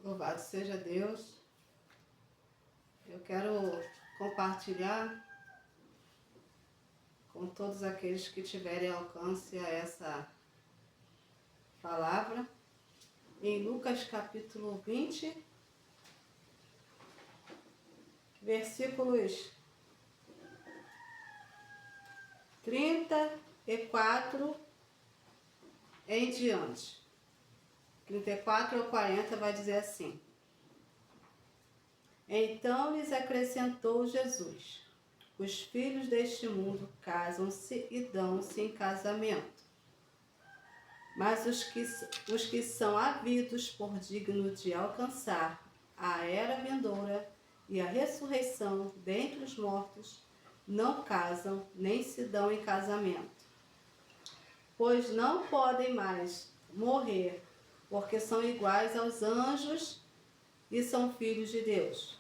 Louvado seja Deus. Eu quero compartilhar com todos aqueles que tiverem alcance a essa palavra em Lucas capítulo 20, versículos 34 em diante. 34 ou 40 vai dizer assim: Então lhes acrescentou Jesus: Os filhos deste mundo casam-se e dão-se em casamento, mas os que são havidos por digno de alcançar a era vindoura e a ressurreição dentre os mortos não casam nem se dão em casamento, pois não podem mais morrer, porque são iguais aos anjos e são filhos de Deus.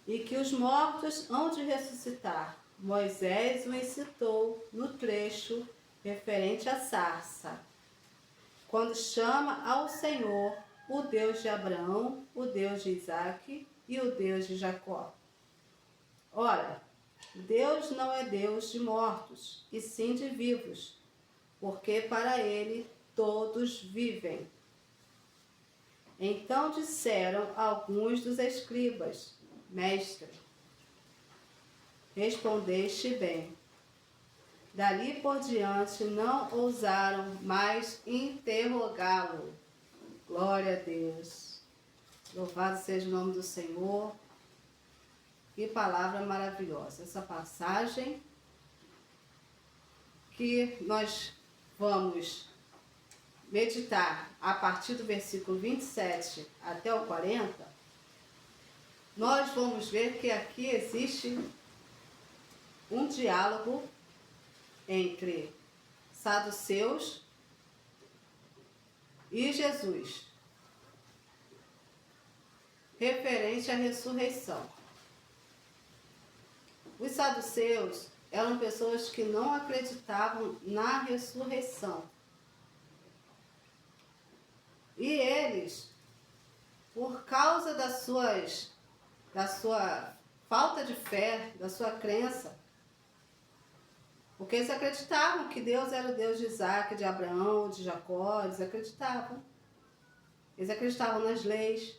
E que os mortos hão de ressuscitar. Moisés o incitou no trecho referente à sarça, quando chama ao Senhor o Deus de Abraão, o Deus de Isaque e o Deus de Jacó. Ora, Deus não é Deus de mortos, e sim de vivos, porque para ele todos vivem. Então disseram alguns dos escribas: Mestre, respondeste bem. Dali por diante não ousaram mais interrogá-lo. Glória a Deus. Louvado seja o nome do Senhor. Que palavra maravilhosa. Essa passagem que nós vamos meditar a partir do versículo 27 até o 40, nós vamos ver que aqui existe um diálogo entre saduceus e Jesus, referente à ressurreição. Os saduceus eram pessoas que não acreditavam na ressurreição. E eles, por causa da sua falta de fé, da sua crença, porque eles acreditavam que Deus era o Deus de Isaque, de Abraão, de Jacó, eles acreditavam. Eles acreditavam nas leis,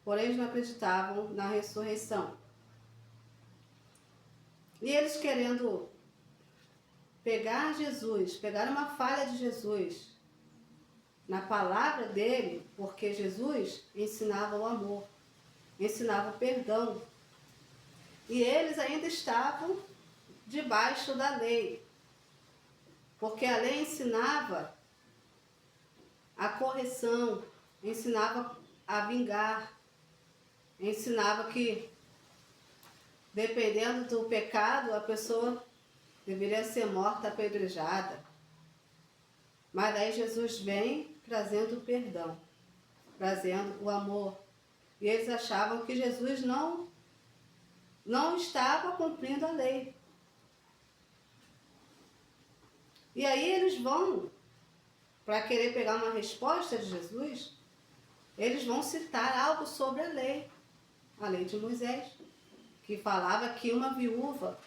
porém eles não acreditavam na ressurreição. E eles querendo pegar Jesus, pegar uma falha de Jesus na palavra dele, porque Jesus ensinava o amor, ensinava o perdão. E eles ainda estavam debaixo da lei, porque a lei ensinava a correção, ensinava a vingar, ensinava que, dependendo do pecado, a pessoa deveria ser morta apedrejada. Mas aí Jesus vem trazendo o perdão, trazendo o amor. E eles achavam que Jesus não estava cumprindo a lei. E aí eles vão, para querer pegar uma resposta de Jesus, eles vão citar algo sobre a lei de Moisés, que falava que uma viúva,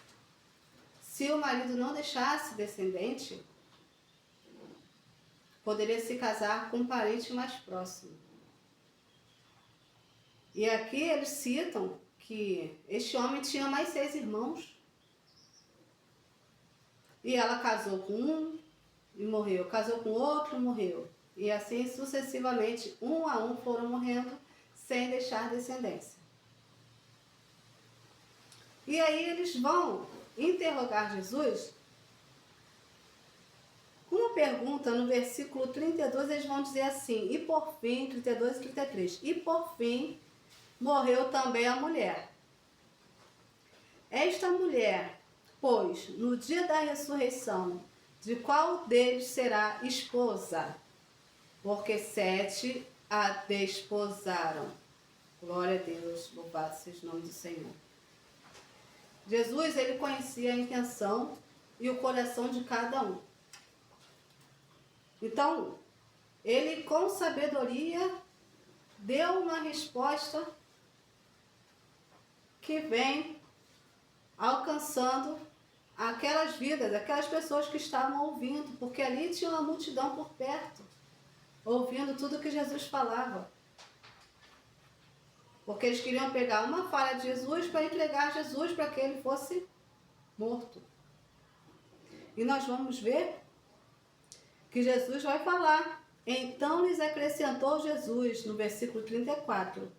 se o marido não deixasse descendente, poderia se casar com um parente mais próximo. E aqui eles citam que este homem tinha mais 6 irmãos. E ela casou com um e morreu, casou com outro e morreu. E assim sucessivamente, um a um foram morrendo sem deixar descendência. E aí eles vão interrogar Jesus com uma pergunta no versículo 32, eles vão dizer assim: e por fim, 32 e 33, e por fim morreu também a mulher. Esta mulher, pois, no dia da ressurreição, de qual deles será esposa? Porque 7 a desposaram. Glória a Deus, louvado seja o nome do Senhor. Jesus, ele conhecia a intenção e o coração de cada um. Então, ele com sabedoria deu uma resposta que vem alcançando aquelas vidas, aquelas pessoas que estavam ouvindo, porque ali tinha uma multidão por perto, ouvindo tudo que Jesus falava. Porque eles queriam pegar uma falha de Jesus para entregar Jesus para que ele fosse morto. E nós vamos ver que Jesus vai falar. Então lhes acrescentou Jesus, no versículo 34.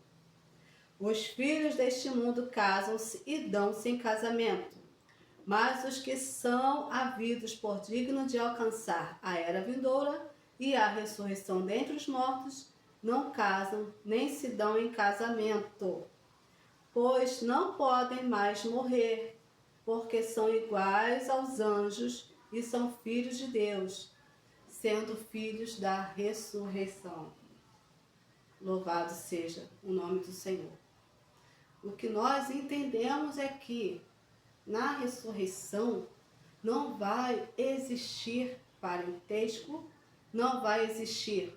Os filhos deste mundo casam-se e dão-se em casamento, mas os que são havidos por digno de alcançar a era vindoura e a ressurreição dentre os mortos, não casam nem se dão em casamento, pois não podem mais morrer, porque são iguais aos anjos e são filhos de Deus, sendo filhos da ressurreição. Louvado seja o nome do Senhor. O que nós entendemos é que na ressurreição não vai existir parentesco, não vai existir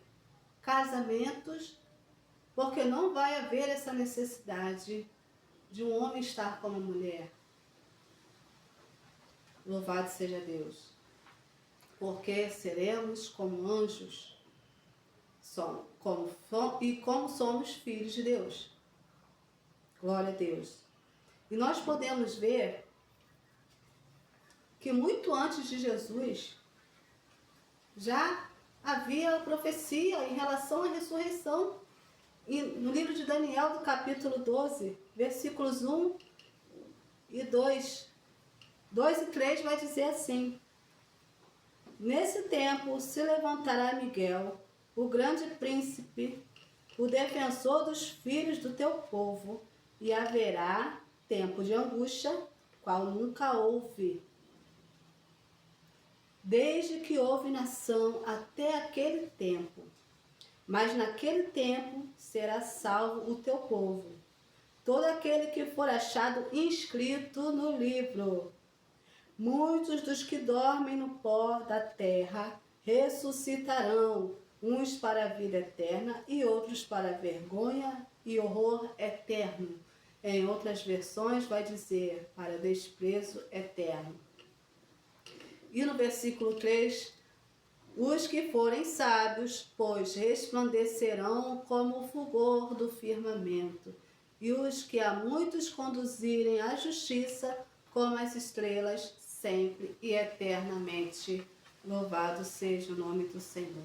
casamentos, porque não vai haver essa necessidade de um homem estar com uma mulher. Louvado seja Deus. Porque seremos como anjos como somos filhos de Deus. Glória a Deus. E nós podemos ver que muito antes de Jesus já havia profecia em relação à ressurreição. E no livro de Daniel, do capítulo 12, versículos 1 e 2, 2 e 3 vai dizer assim: Nesse tempo se levantará Miguel, o grande príncipe, o defensor dos filhos do teu povo, e haverá tempo de angústia, qual nunca houve, desde que houve nação até aquele tempo. Mas naquele tempo será salvo o teu povo, todo aquele que for achado inscrito no livro. Muitos dos que dormem no pó da terra ressuscitarão, uns para a vida eterna e outros para a vergonha e horror eterno. Em outras versões vai dizer, para desprezo eterno. E no versículo 3, os que forem sábios, pois resplandecerão como o fulgor do firmamento, e os que a muitos conduzirem à justiça, como as estrelas, sempre e eternamente. Louvado seja o nome do Senhor.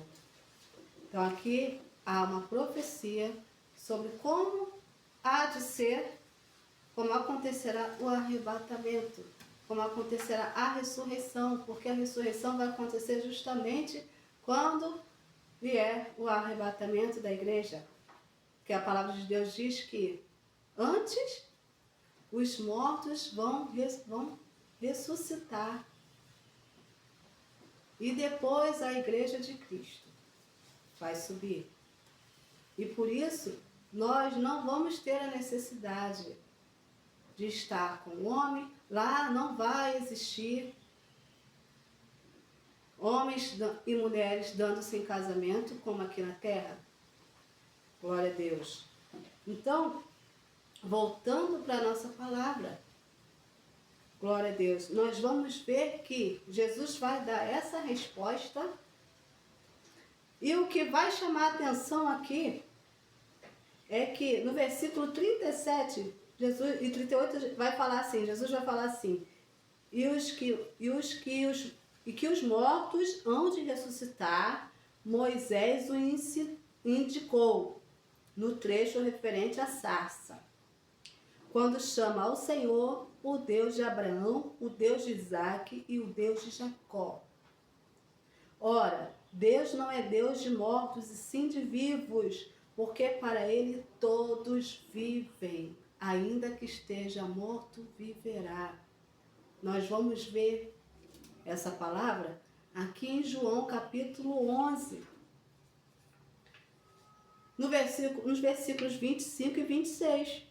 Então aqui há uma profecia sobre como há de ser, como acontecerá o arrebatamento, como acontecerá a ressurreição, porque a ressurreição vai acontecer justamente quando vier o arrebatamento da igreja. Porque a palavra de Deus diz que antes os mortos vão ressuscitar. E depois a igreja de Cristo vai subir. E por isso nós não vamos ter a necessidade de estar com o homem. Lá não vai existir homens e mulheres dando-se em casamento como aqui na terra. Glória a Deus. Então, voltando para a nossa palavra, glória a Deus, nós vamos ver que Jesus vai dar essa resposta. E o que vai chamar a atenção aqui é que no versículo 37 Jesus, e 38 vai falar assim, Jesus vai falar assim: que os mortos hão de ressuscitar, Moisés o indicou no trecho referente à sarça, quando chama ao Senhor o Deus de Abraão, o Deus de Isaque e o Deus de Jacó. Ora, Deus não é Deus de mortos e sim de vivos, porque para ele todos vivem. Ainda que esteja morto, viverá. Nós vamos ver essa palavra aqui em João capítulo 11, nos versículos 25 e 26,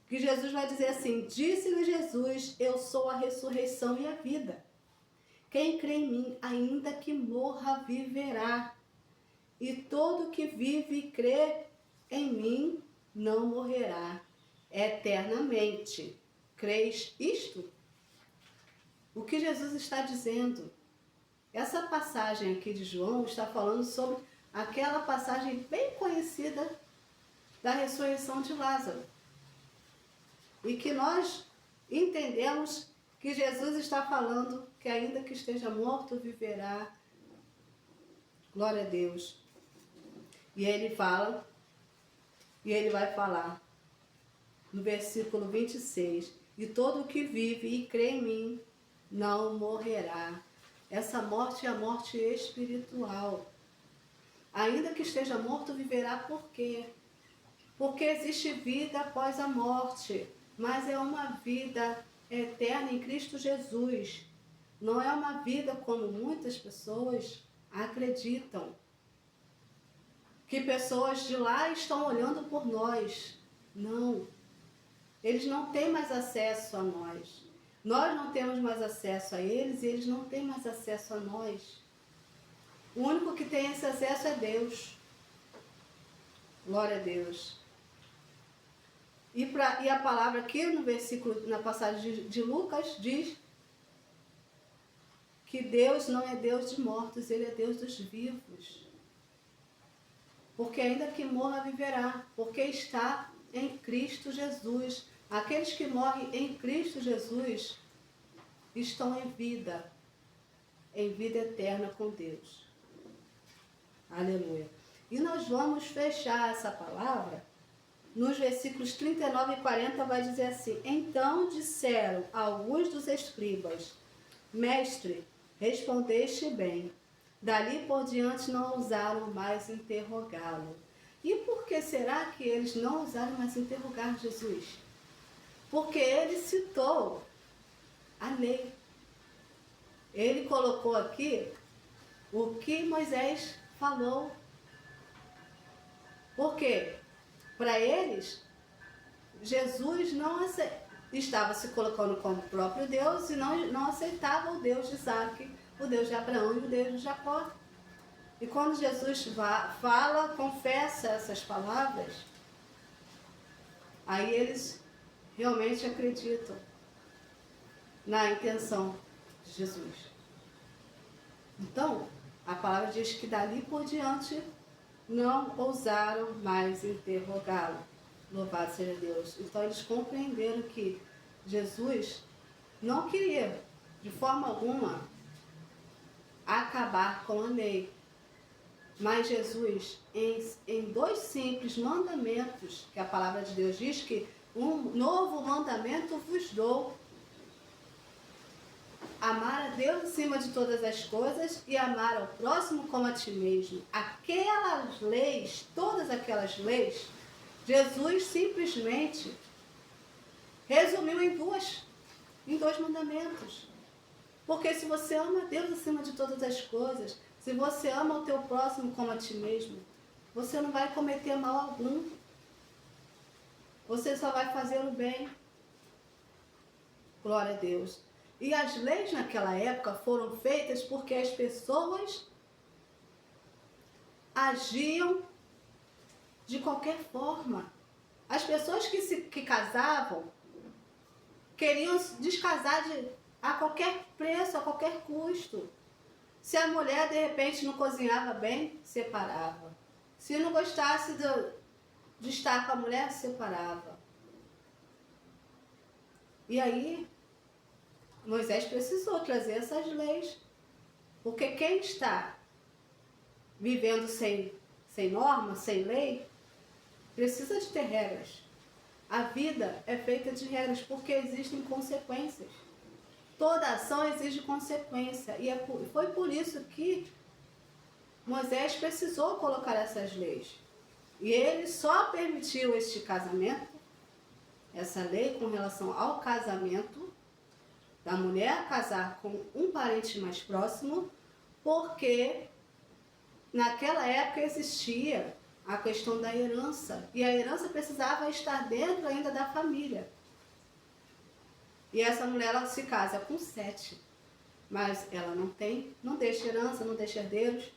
que Jesus vai dizer assim: Disse-lhe Jesus, eu sou a ressurreição e a vida. Quem crê em mim, ainda que morra, viverá. E todo que vive e crê em mim não morrerá eternamente. Creis isto? O que Jesus está dizendo? Essa passagem aqui de João está falando sobre aquela passagem bem conhecida da ressurreição de Lázaro. E que nós entendemos que Jesus está falando que ainda que esteja morto, viverá. Glória a Deus. E ele fala, e ele vai falar no versículo 26, e todo o que vive e crê em mim não morrerá. Essa morte é a morte espiritual. Ainda que esteja morto, viverá por quê? Porque existe vida após a morte, mas é uma vida eterna em Cristo Jesus. Não é uma vida como muitas pessoas acreditam, que pessoas de lá estão olhando por nós. Não, eles não têm mais acesso a nós. Nós não temos mais acesso a eles e eles não têm mais acesso a nós. O único que tem esse acesso é Deus. Glória a Deus. E a palavra aqui no versículo, na passagem de Lucas, diz que Deus não é Deus de mortos, Ele é Deus dos vivos. Porque ainda que morra, viverá, porque está em Cristo Jesus. Aqueles que morrem em Cristo Jesus estão em vida eterna com Deus. Aleluia. E nós vamos fechar essa palavra nos versículos 39 e 40, vai dizer assim: então disseram alguns dos escribas: mestre, respondeste bem. Dali por diante não ousaram mais interrogá-lo. E por que será que eles não ousaram mais interrogar Jesus? Porque ele citou a lei. Ele colocou aqui o que Moisés falou. Por quê? Para eles, Jesus não estava se colocando como próprio Deus e não aceitava o Deus de Isaac, o Deus de Abraão e o Deus de Jacó. E quando Jesus fala, confessa essas palavras, aí eles realmente acreditam na intenção de Jesus. Então, a palavra diz que dali por diante não ousaram mais interrogá-lo. Louvado seja Deus. Então eles compreenderam que Jesus não queria, de forma alguma, acabar com a lei. Mas Jesus, em 2 simples mandamentos, que a palavra de Deus diz que um novo mandamento vos dou: amar a Deus acima de todas as coisas e amar ao próximo como a ti mesmo. Aquelas leis, todas aquelas leis, Jesus simplesmente resumiu em 2 mandamentos. Porque se você ama a Deus acima de todas as coisas, se você ama o teu próximo como a ti mesmo, você não vai cometer mal algum. Você só vai fazer o bem. Glória a Deus. E as leis naquela época foram feitas porque as pessoas agiam de qualquer forma. As pessoas que casavam queriam se descasar a qualquer preço, a qualquer custo. Se a mulher de repente não cozinhava bem, separava. Se não gostasse de estar com a mulher, separava. E aí Moisés precisou trazer essas leis, porque quem está vivendo sem norma, sem lei, precisa de ter regras. A vida é feita de regras porque existem consequências. Toda ação exige consequência. E foi por isso que Moisés precisou colocar essas leis. E ele só permitiu este casamento, essa lei com relação ao casamento, da mulher casar com um parente mais próximo, porque naquela época existia a questão da herança. E a herança precisava estar dentro ainda da família. E essa mulher, ela se casa com 7. Mas ela não deixa herança, não deixa herdeiros.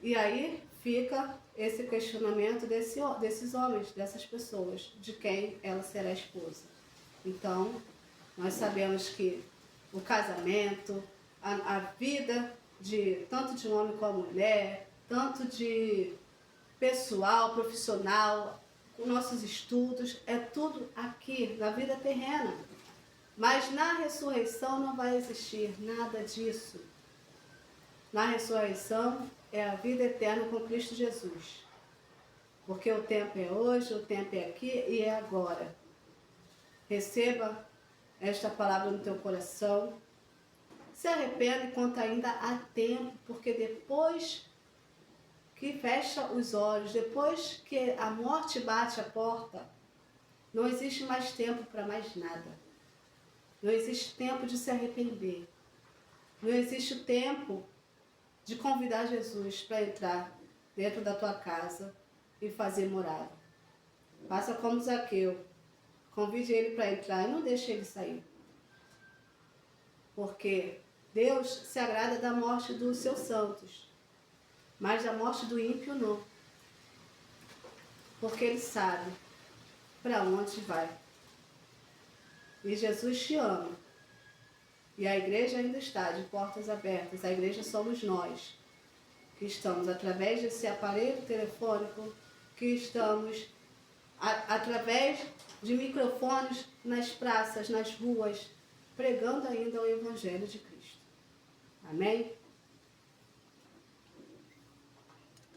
E aí fica esse questionamento desses homens, dessas pessoas, de quem ela será esposa. Então, nós sabemos que o casamento, a vida tanto de um homem como mulher, tanto de pessoal, profissional, nossos estudos, é tudo aqui, na vida terrena. Mas na ressurreição não vai existir nada disso. Na ressurreição é a vida eterna com Cristo Jesus. Porque o tempo é hoje, o tempo é aqui e é agora. Receba esta palavra no teu coração. Se arrependa enquanto ainda há tempo, porque depois que fecha os olhos, depois que a morte bate a porta, não existe mais tempo para mais nada. Não existe tempo de se arrepender. Não existe tempo de convidar Jesus para entrar dentro da tua casa e fazer morada. Faça como Zaqueu. Convide ele para entrar e não deixe ele sair. Porque Deus se agrada da morte dos seus santos, mas da morte do ímpio não. Porque ele sabe para onde vai. E Jesus te ama. E a igreja ainda está de portas abertas. A igreja somos nós, que estamos através desse aparelho telefônico, que estamos através de microfones nas praças, nas ruas, pregando ainda o Evangelho de Cristo. Amém?